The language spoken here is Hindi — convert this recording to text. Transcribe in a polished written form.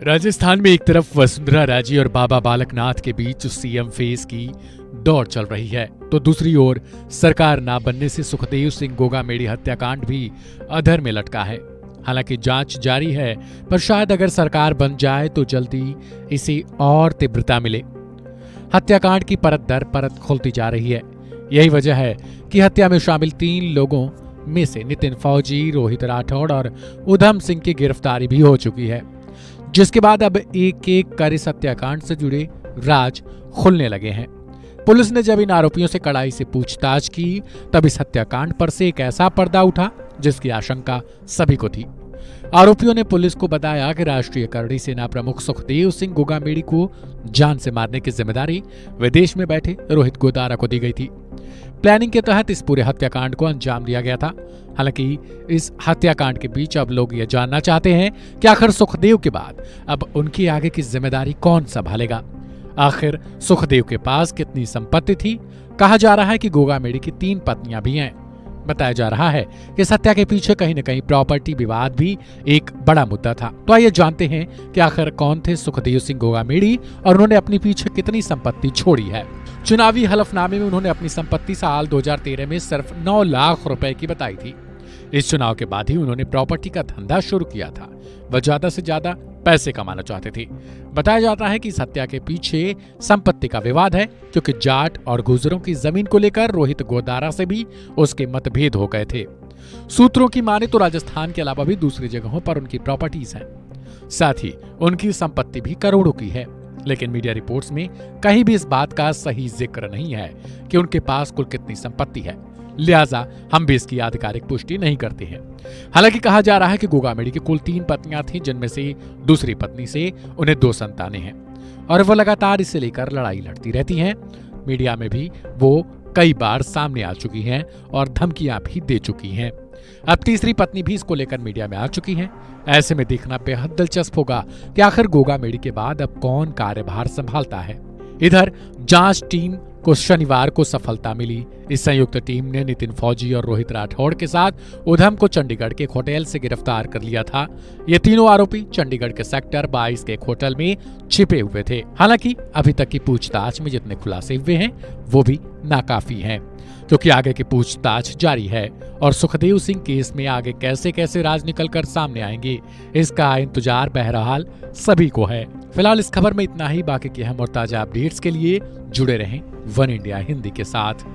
राजस्थान में एक तरफ वसुंधरा राजे और बाबा बालकनाथ के बीच सीएम फेस की दौड़ चल रही है, तो दूसरी ओर सरकार ना बनने से सुखदेव सिंह गोगामेडी हत्याकांड भी अधर में लटका है। हालांकि जांच जारी है, पर शायद अगर सरकार बन जाए तो जल्दी इसे और तीव्रता मिले। हत्याकांड की परत दर परत खुलती जा रही है। यही वजह है कि हत्या में शामिल 3 लोगों में से नितिन फौजी, रोहित राठौड़ और उधम सिंह की गिरफ्तारी भी हो चुकी है, जिसके बाद अब एक एक कर इस हत्याकांड से जुड़े राज खुलने लगे हैं। पुलिस ने जब इन आरोपियों से कड़ाई से पूछताछ की, तब इस हत्याकांड पर से एक ऐसा पर्दा उठा जिसकी आशंका सभी को थी। आरोपियों ने पुलिस को बताया कि राष्ट्रीय करड़ी सेना प्रमुख सुखदेव सिंह गोगामेडी को जान से मारने की जिम्मेदारी विदेश में बैठे रोहित गोदारा को दी गई थी। प्लानिंग के तहत इस पूरे हत्याकांड को अंजाम दिया गया था। हालांकि इस हत्याकांड के बीच अब लोग ये जानना चाहते हैं कि आखिर सुखदेव के बाद अब उनकी आगे की जिम्मेदारी कौन संभालेगा। आखिर सुखदेव के पास कितनी संपत्ति थी? कहा जा रहा है कि गोगामेडी की 3 पत्नियां भी हैं। बताया जा रहा है कि इस हत्या के पीछे कहीं न कहीं प्रॉपर्टी विवाद भी एक बड़ा मुद्दा था। तो आइए जानते हैं कि आखिर कौन थे सुखदेव सिंह गोगामेडी और उन्होंने अपने पीछे कितनी संपत्ति छोड़ी है। चुनावी हलफनामे में उन्होंने अपनी संपत्ति साल 2013 में सिर्फ 9 लाख रुपए की बताई थी। इस चुनाव के बाद ही उन्होंने प्रॉपर्टी का धंधा शुरू किया था। वह ज्यादा से ज्यादा पैसे कमाना चाहते थे। बताया जाता है कि इस हत्या के पीछे संपत्ति का विवाद है, क्योंकि जाट और गुजरों की जमीन को लेकर रोहित गोदारा से भी उसके मतभेद हो गए थे। सूत्रों की माने तो राजस्थान के अलावा भी दूसरी जगहों पर उनकी प्रॉपर्टीज हैं। साथ ही उनकी संपत्ति भी करोड़ों की है, लेकिन मीडिया रिपोर्ट्स में कहीं भी इस बात का सही जिक्र नहीं है कि उनके पास कुल कितनी संपत्ति है। लिहाजा हम भी इसकी आधिकारिक पुष्टि नहीं करते हैं। हालांकि कहा जा रहा है कि गोगामेडी की कुल 3 पत्नियां थीं, जिनमें से दूसरी पत्नी से उन्हें 2 संतानें हैं और वो लगातार इसे लेकर लड़ाई लड़ती रहती हैं। मीडिया में भी वो कई बार सामने आ चुकी हैं और धमकियां भी दे चुकी हैं। अब तीसरी पत्नी भी इसको लेकर मीडिया में आ चुकी हैं। ऐसे में देखना बेहद दिलचस्प होगा कि आखिर गोगामेडी के बाद अब कौन कार्यभार संभालता है। इधर जांच टीम को शनिवार को सफलता मिली। इस संयुक्त टीम ने नितिन फौजी और रोहित राठौड़ के साथ उधम को चंडीगढ़ के एक होटल से गिरफ्तार कर लिया था। ये तीनों आरोपी चंडीगढ़ के सेक्टर 22 के एक होटल में छिपे हुए थे। हालांकि अभी तक की पूछताछ में जितने खुलासे हुए हैं वो भी नाकाफी हैं, क्योंकि आगे की पूछताछ जारी है और सुखदेव सिंह केस में आगे कैसे कैसे राज निकलकर सामने आएंगे, इसका इंतजार बहरहाल सभी को है। फिलहाल इस खबर में इतना ही। बाकी की अहम और ताजा अपडेट्स के लिए जुड़े रहें वन इंडिया हिंदी के साथ।